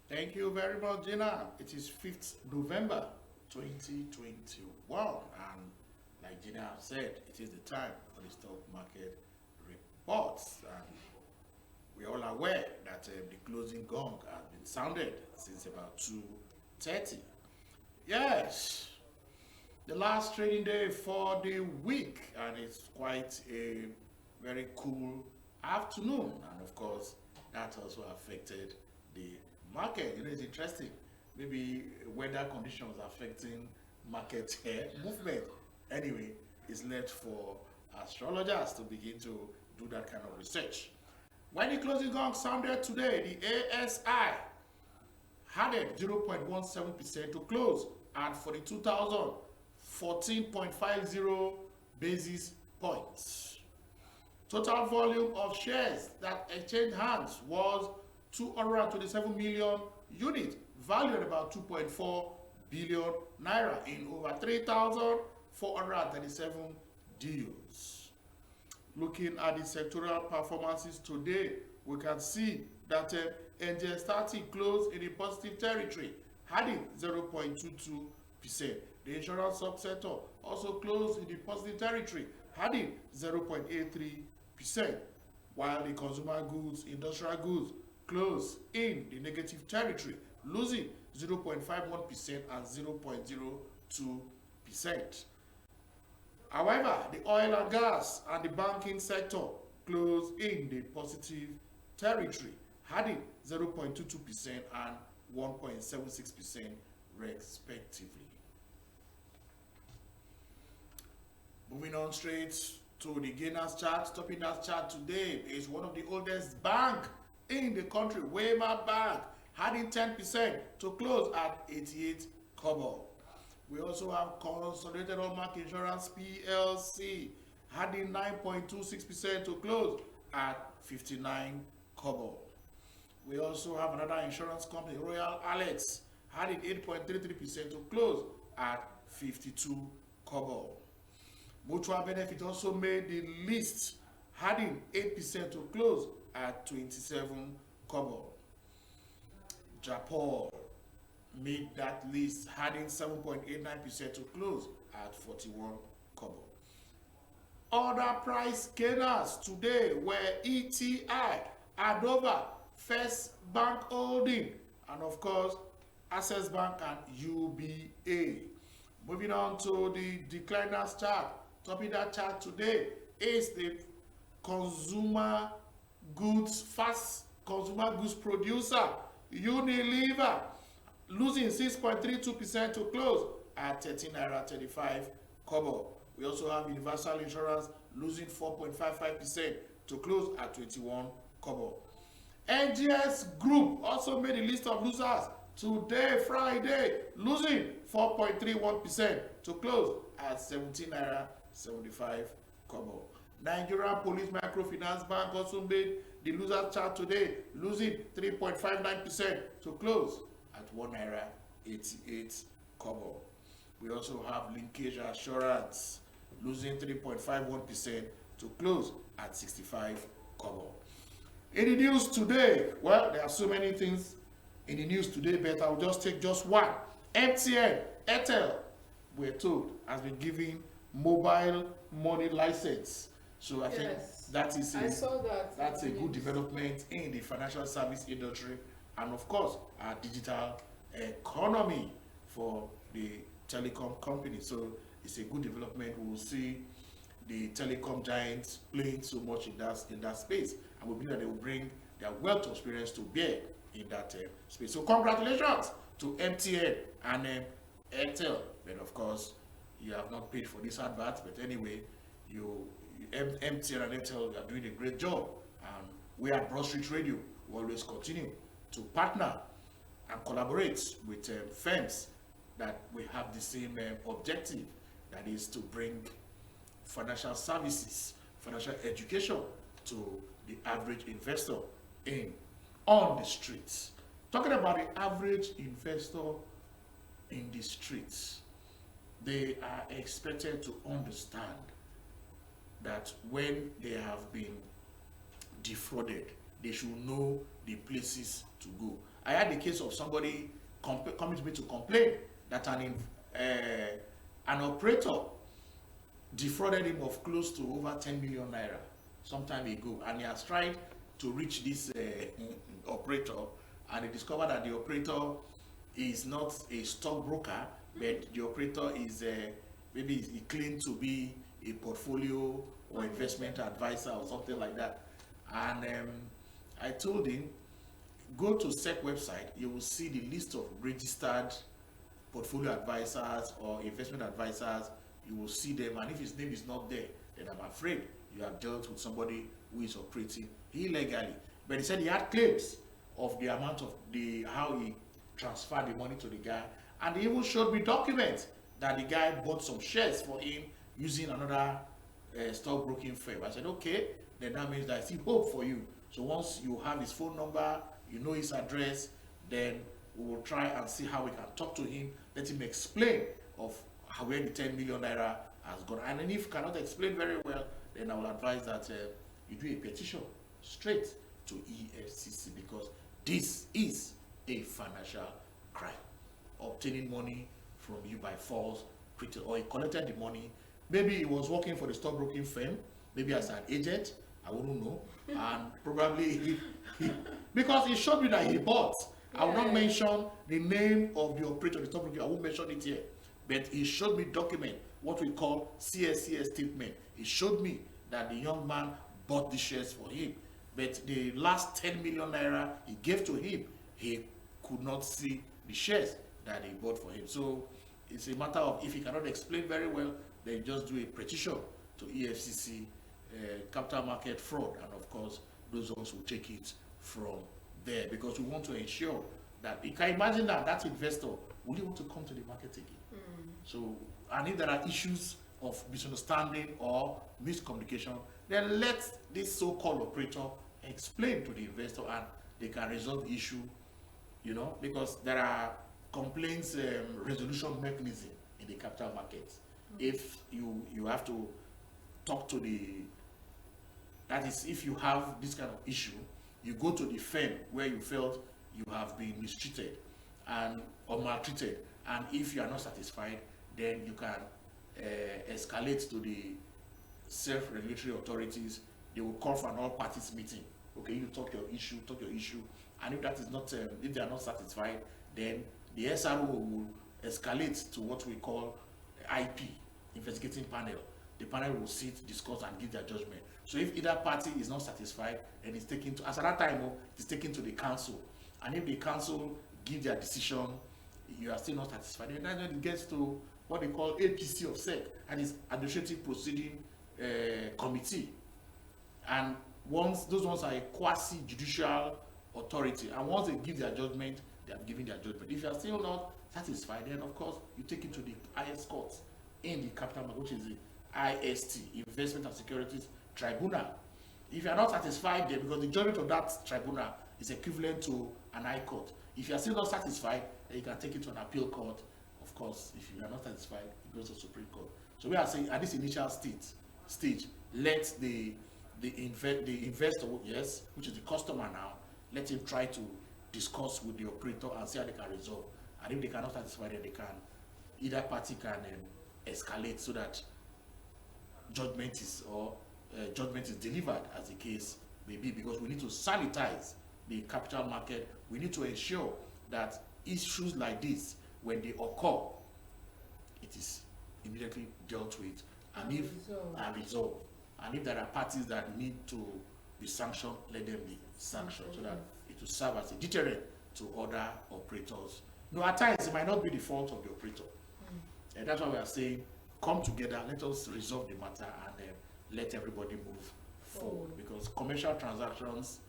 Thank you very much, Gina. It is 5th November 2021, and like Gina said, it is the time for the stock market reports. And we are all aware that the closing gong has been sounded since about 2:30. Yes, the last trading day for the week, and it's quite a very cool afternoon. And of course, that also affected the market. It's interesting. Maybe weather conditions affecting market movement. Anyway, it's left for astrologers to begin to do that kind of research. When the closing gong sounded today, the ASI added 0.17% to close at 42,014.50 basis points. Total volume of shares that exchanged hands was 227 million units, valued at about 2.4 billion naira in over 3,437 deals. Looking at the sectoral performances today, we can see that Angel Static closed in a positive territory, adding 0.22%. The insurance subsector also closed in the positive territory, adding 0.83%, while the consumer goods, industrial goods closed in the negative territory, losing 0.51% and 0.02%. However, the oil and gas and the banking sector closed in the positive territory, adding 0.22% and 1.76% respectively. Moving on straight to the gainers chart, topping that chart today is one of the oldest bank in the country, Wema Bank, adding 10% to close at 88 kobo. We also have Consolidated Hallmark Insurance PLC, adding 9.26% to close at 59 kobo. We also have another insurance company, Royal Alex, adding 8.33% to close at 52 kobo. Mutual Benefit also made the list, adding 8% to close at 27 kobo. Japan made that list, adding 7.89% to close at 41 kobo. Other price gainers today were ETI, Adova, First Bank Holding, and of course, Access Bank and UBA. Moving on to the decliners chart. Topping that chart today is the consumer goods, fast consumer goods producer, Unilever, losing 6.32% to close at 13 naira 35 kobo. We also have Universal Insurance losing 4.55% to close at 21 kobo. NGS Group also made a list of losers today, Friday, losing 4.31% to close at 17 naira 75 kobo. Nigerian Police Microfinance Bank also made the loser chart today, losing 3.59% to close at 1 naira 88 kobo. We also have Linkage Assurance losing 3.51% to close at 65 kobo. In the news today, well, there are so many things in the news today, but I'll just take just one. MTN, Airtel, we're told, has been giving mobile money license. So I think that is that's a good development in the financial service industry and of course our digital economy for the telecom company. So it's a good development. We will see the telecom giants playing so much in that space, and we believe that they will bring their wealth of experience to bear in that space. So congratulations to MTN and Airtel. But of course, you have not paid for this advert. But anyway, MTN and Airtel are doing a great job, and we at Broad Street Radio will always continue to partner and collaborate with firms that we have the same objective, that is to bring financial services, financial education to the average investor on the streets. Talking about the average investor in the streets, they are expected to understand that when they have been defrauded, they should know the places to go. I had the case of somebody coming to me to complain that an operator defrauded him of close to over 10 million naira some time ago, and he has tried to reach this operator, and he discovered that the operator is not a stockbroker, but the operator is maybe he claimed to be a portfolio or investment advisor or something like that. And I told him, go to SEC website, you will see the list of registered portfolio advisors or investment advisors. You will see them, and if his name is not there, then I'm afraid you have dealt with somebody who is operating illegally. But he said he had claims of the amount of how he transferred the money to the guy, and he even showed me documents that the guy bought some shares for him using another stockbroking firm. I said, okay, then that means that I see hope for you. So once you have his phone number, you know his address, then we will try and see how we can talk to him, let him explain of where the 10 million naira has gone. And then if he cannot explain very well, then I will advise that you do a petition straight to EFCC, because this is a financial crime. Obtaining money from you by force, or he collected the money. Maybe he was working for the stockbroking firm, maybe as an agent, I wouldn't know. And probably because he showed me that he bought. I will not mention the name of the operator, the stockbroker, I won't mention it here. But he showed me document, what we call CSCS statement. He showed me that the young man bought the shares for him. But the last 10 million naira he gave to him, he could not see the shares that he bought for him. So it's a matter of, if he cannot explain very well, then just do a petition to EFCC, capital market fraud, and of course those ones will take it from there, because we want to ensure that you can imagine that investor will you want to come to the market again. So, and if there are issues of misunderstanding or miscommunication, then let this so-called operator explain to the investor, and they can resolve the issue, because there are complaints resolution mechanism in the capital markets. If you have to talk to that is, if you have this kind of issue, you go to the firm where you felt you have been mistreated or maltreated, and if you are not satisfied, then you can escalate to the self-regulatory authorities. They will call for an all-parties meeting. Okay, you talk your issue, and if that is not, if they are not satisfied, then the SRO will escalate to what we call IP, investigating panel. The panel will sit, discuss, and give their judgment. So if either party is not satisfied, then it's taken to, as at that time, it's taken to the council. And if the council give their decision, you are still not satisfied, and then it gets to what they call APC of SEC, and it's Administrative Proceeding Committee. And once those ones are a quasi-judicial authority, and once they give their judgment, they have given their judgment. If you are still not satisfied, then of course you take it to the highest court in the capital market, which is the IST, Investment and Securities Tribunal. If you are not satisfied there, because the judgment of that tribunal is equivalent to an high court. If you are still not satisfied, then you can take it to an appeal court. Of course, if you are not satisfied, it goes to Supreme Court. So we are saying at this initial stage, let the investor, yes, which is the customer now, let him try to discuss with the operator and see how they can resolve. And if they cannot satisfy, then either party can escalate so that judgment is delivered, as the case may be, because we need to sanitize the capital market. We need to ensure that issues like this, when they occur, it is immediately dealt with and resolved. And if there are parties that need to be sanctioned, let them be sanctioned, so that it will serve as a deterrent to other operators. No, at times it might not be the fault of the operator. And that's why we are saying, come together, let us resolve the matter, and let everybody move forward. Because commercial transactions,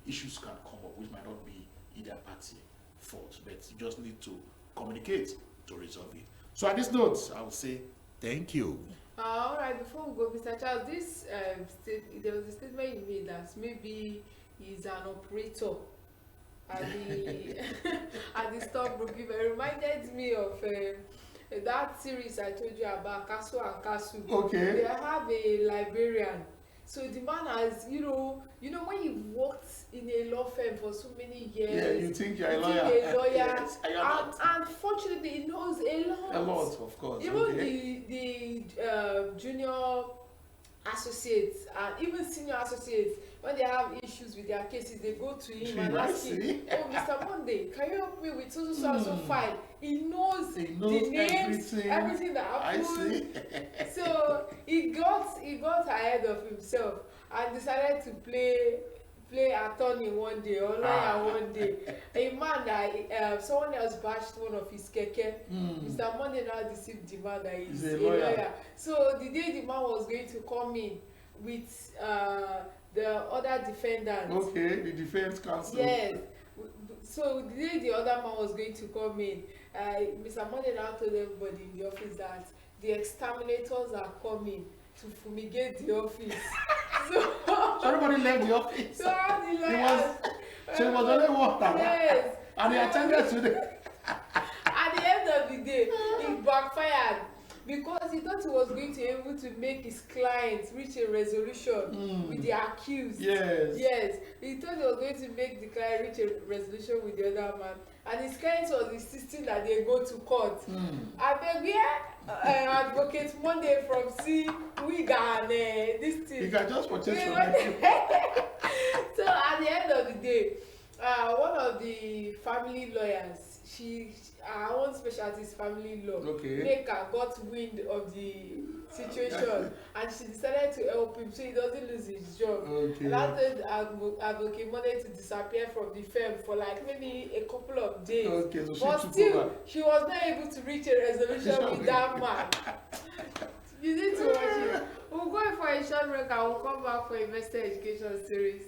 issues can come up which might not be either party fault, but you just need to communicate to resolve it. So at this note, I will say thank you. All right, before we go, Mr. Charles, there was a statement you made that maybe he's an operator at the at the stockbroking. It reminded me of that series I told you about, Castle and Castle. Okay. They have a librarian So the man has, when you've worked in a law firm for so many years, Yeah, you think you're a lawyer. Yes, and you're not. and fortunately he knows a lot. A lot, of course. Even Okay. the junior associates and even senior associates, when they have issues with their cases, they go to him and I ask him, see. "Oh, Mr. Monday, can you help me with so and so file?" He knows, He knows the names, everything. that I happened. see. So he got ahead of himself and decided to play attorney one day or lawyer one day. A man that someone else bashed one of his keke. Mr. Monday now deceived the man that he's a lawyer. So the day the man was going to come in with the other defendant. Okay, the defense counsel. Yes. So the day the other man was going to come in, Mr. Monday now told everybody in the office that the exterminators are coming to fumigate the office. So everybody left the office. so how the It lawyers, was only water. yes. And he attended to the. At the end of the day, it backfired because he thought he was going to be able to make his clients reach a resolution with the accused. Yes. He thought he was going to make the client reach a resolution with the other man, and his client was insisting that they go to court. Abeg, where Advocate Monday from see wig and this thing. You can just purchase from Yeah. him. So at the end of the day, one of the family lawyers, her own specialty is family law. Okay. Make her got wind of the situation and she decided to help him so he doesn't lose his job. Okay. And that Advocate wanted to disappear from the firm for like maybe a couple of days. Okay, so she But took still, over. she was not able to reach a resolution with that man. You need to watch it. We'll go for a short break and we'll come back for Investor Education series.